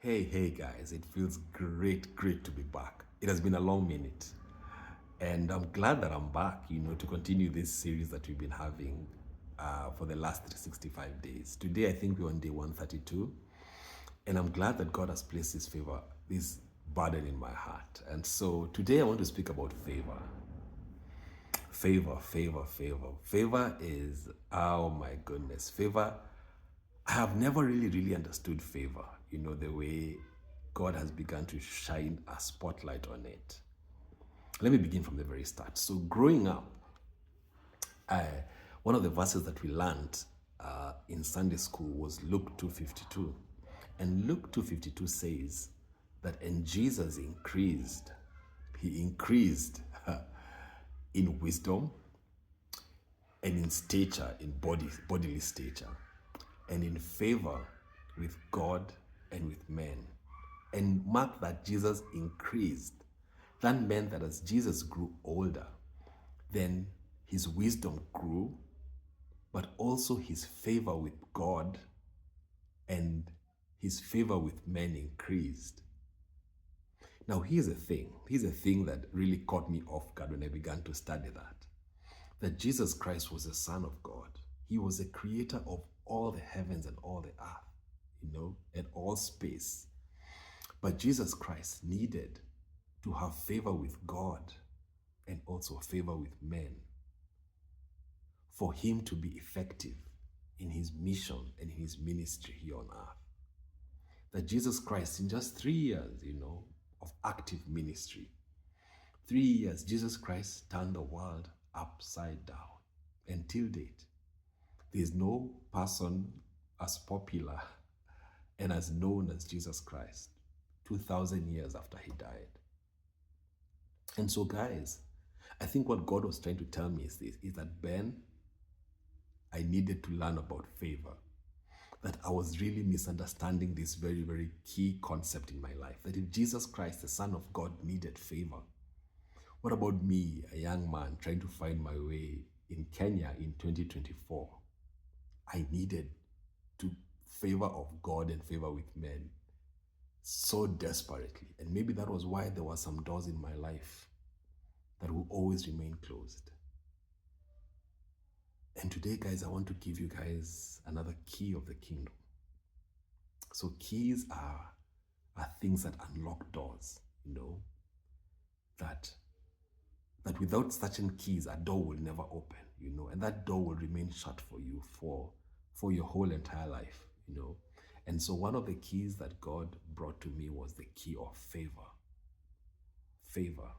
Hey guys, it feels great to be back. It has been a long minute, and I'm glad that I'm back, to continue this series that we've been having for the last 365 days. Today, I think we're on day 132, and I'm glad that God has placed His favor, this burden in my heart. And so today, I want to speak about favor. Favor. Favor is, oh my goodness, favor. I have never really understood favor, the way God has begun to shine a spotlight on it. Let me begin from the very start. So, growing up, one of the verses that we learned in Sunday school was Luke 2:52. And Luke 2:52 says that, and Jesus increased, He increased in wisdom and in stature, in bodily stature, and in favor with God and with men. And mark that Jesus increased. That meant that as Jesus grew older, then his wisdom grew, but also his favor with God and his favor with men increased. Now here's a thing that really caught me off guard when I began to study that Jesus Christ was the Son of God. He was the creator of all the heavens and all the earth, and all space. But Jesus Christ needed to have favor with God and also favor with men for him to be effective in his mission and in his ministry here on earth. That Jesus Christ, in just 3 years, of active ministry, 3 years, Jesus Christ turned the world upside down. Until date, there is no person as popular and as known as Jesus Christ 2,000 years after he died. And so, guys, I think what God was trying to tell me is this, is that, Ben, I needed to learn about favor. That I was really misunderstanding this very key concept in my life. That if Jesus Christ, the Son of God, needed favor, what about me, a young man trying to find my way in Kenya in 2024? I needed to favor of God and favor with men so desperately. And maybe that was why there were some doors in my life that will always remain closed. And today, guys, I want to give you guys another key of the kingdom. So keys are things that unlock doors, that without certain keys, a door will never open, and that door will remain shut for you for your whole entire life, And so one of the keys that God brought to me was the key of favor. Favor,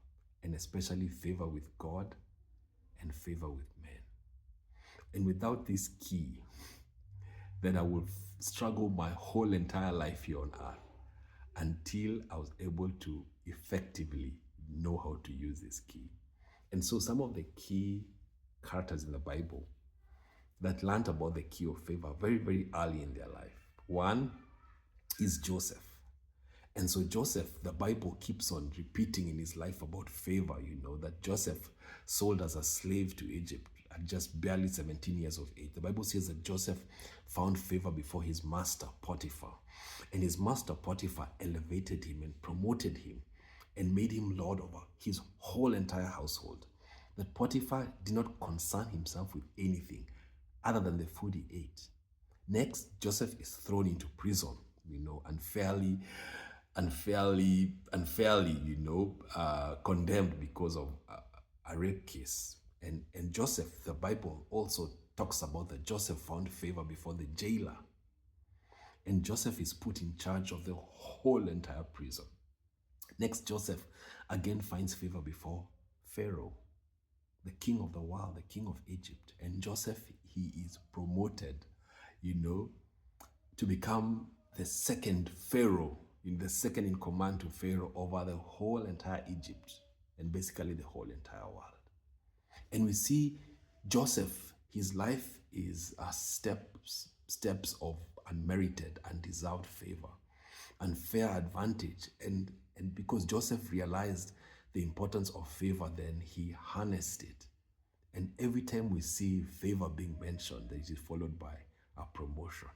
and especially favor with God and favor with men. And without this key, then I will struggle my whole entire life here on earth until I was able to effectively know how to use this key. And so some of the key characters in the Bible that learned about the key of favor very early in their life. One is Joseph. And so Joseph, the Bible keeps on repeating in his life about favor, that Joseph sold as a slave to Egypt at just barely 17 years of age. The Bible says that Joseph found favor before his master, Potiphar. And his master, Potiphar, elevated him and promoted him and made him lord over his whole entire household. That Potiphar did not concern himself with anything other than the food he ate. Next, Joseph is thrown into prison, unfairly, condemned because of a rape case. And Joseph, the Bible also talks about that Joseph found favor before the jailer. And Joseph is put in charge of the whole entire prison. Next, Joseph again finds favor before Pharaoh, the king of the world, the king of Egypt. And Joseph, he is promoted, to become the second Pharaoh, the second in command to Pharaoh over the whole entire Egypt and basically the whole entire world. And we see Joseph, his life is steps of unmerited, undeserved favor, unfair advantage. And because Joseph realized the importance of favor, then he harnessed it. And every time we see favor being mentioned, it is followed by a promotion,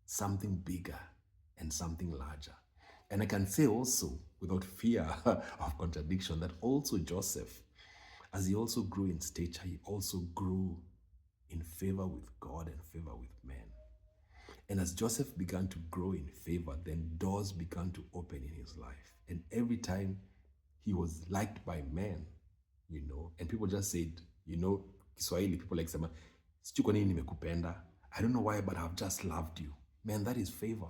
something bigger and something larger. And I can say also, without fear of contradiction, that also Joseph, as he also grew in stature, he also grew in favor with God and favor with men. And as Joseph began to grow in favor, then doors began to open in his life. And every time he was liked by men, and people just said, Kiswahili, people like, Sema, "Sijui kwa nini nimekupenda. I don't know why, but I've just loved you." Man, that is favor.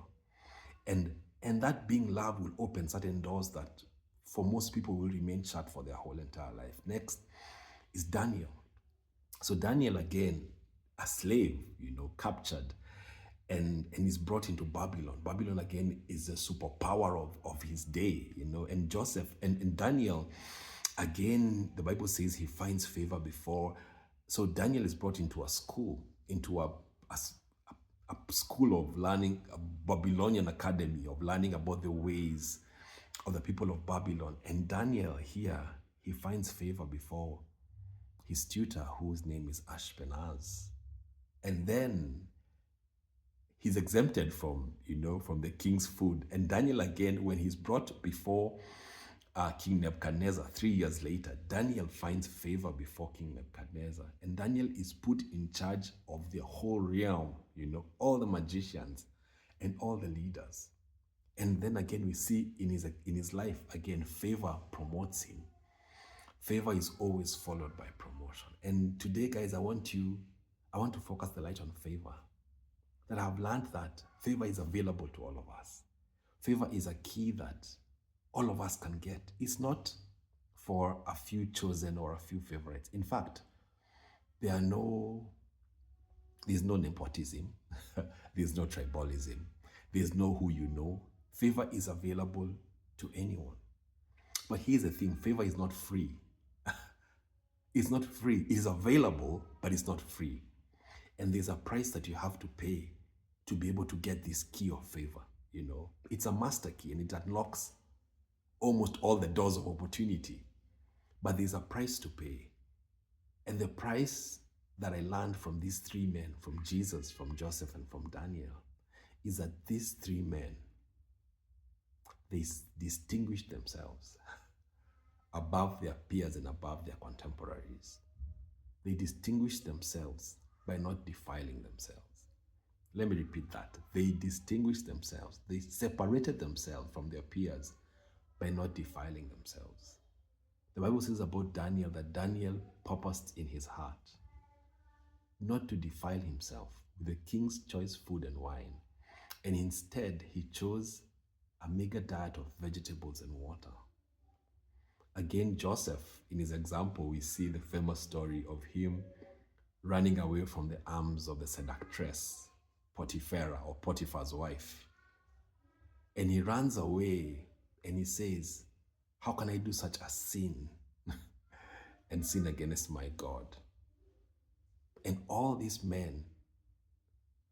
And that being love will open certain doors that for most people will remain shut for their whole entire life. Next is Daniel. So Daniel, again, a slave, captured and is brought into Babylon. Babylon, again, is a superpower of his day, and Joseph and Daniel, again, the Bible says he finds favor before. So Daniel is brought into a school, into a school of learning, a Babylonian academy of learning about the ways of the people of Babylon. And Daniel here, he finds favor before his tutor, whose name is Ashpenaz. And then he's exempted from the king's food. And Daniel, again, when he's brought before King Nebuchadnezzar 3 years later, Daniel finds favor before King Nebuchadnezzar. And Daniel is put in charge of the whole realm, all the magicians and all the leaders. And then again, we see in his life, again, favor promotes him. Favor is always followed by promotion. And today, guys, I want to focus the light on favor. That I've learned that favor is available to all of us. Favor is a key that all of us can get. It's not for a few chosen or a few favorites. In fact, there's no nepotism. There's no tribalism. There's no who you know. Favor is available to anyone. But here's the thing, favor is not free. It's not free. It's available, but it's not free. And there's a price that you have to pay to be able to get this key of favor. It's a master key and it unlocks almost all the doors of opportunity. But there's a price to pay. And the price that I learned from these three men, from Jesus, from Joseph, and from Daniel, is that these three men, they distinguished themselves above their peers and above their contemporaries. They distinguished themselves by not defiling themselves. Let me repeat that. They distinguished themselves. They separated themselves from their peers by not defiling themselves. The Bible says about Daniel that Daniel purposed in his heart not to defile himself with the king's choice food and wine, and instead he chose a meager diet of vegetables and water. Again, Joseph, in his example, we see the famous story of him running away from the arms of the seductress, Potipharah, or Potiphar's wife. And he runs away and he says, "How can I do such a sin and sin against my God?" And all these men,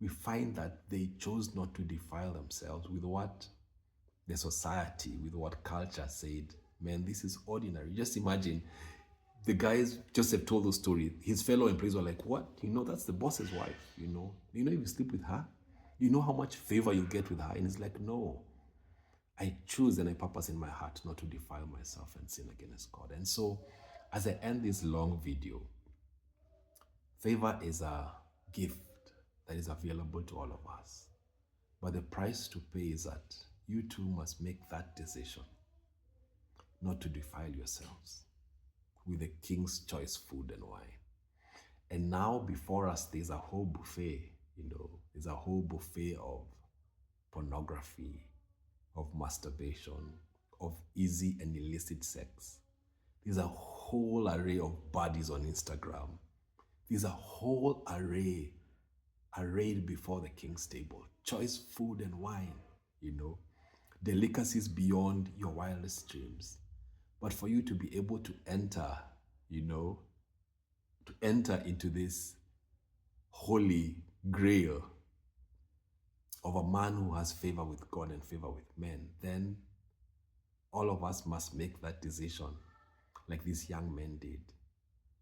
we find that they chose not to defile themselves with what the society, with what culture said. Man, this is ordinary. Just imagine the guys Joseph told the story. His fellow employees were like, "What? That's the boss's wife, if you sleep with her, you know how much favor you get with her." And he's like, "No, I choose and I purpose in my heart not to defile myself and sin against God." And so, as I end this long video, favor is a gift that is available to all of us. But the price to pay is that you too must make that decision not to defile yourselves with the king's choice food and wine. And now before us, there's a whole buffet, there's a whole buffet of pornography, of masturbation, of easy and illicit sex. There's a whole array of bodies on Instagram. There's a whole array arrayed before the king's table. Choice food and wine, delicacies beyond your wildest dreams. But for you to be able to enter, to enter into this holy grail of a man who has favor with God and favor with men, then all of us must make that decision like these young men did,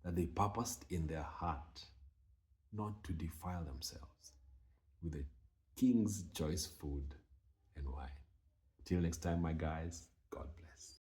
that they purposed in their heart not to defile themselves with the king's choice food and why. Till next time, my guys.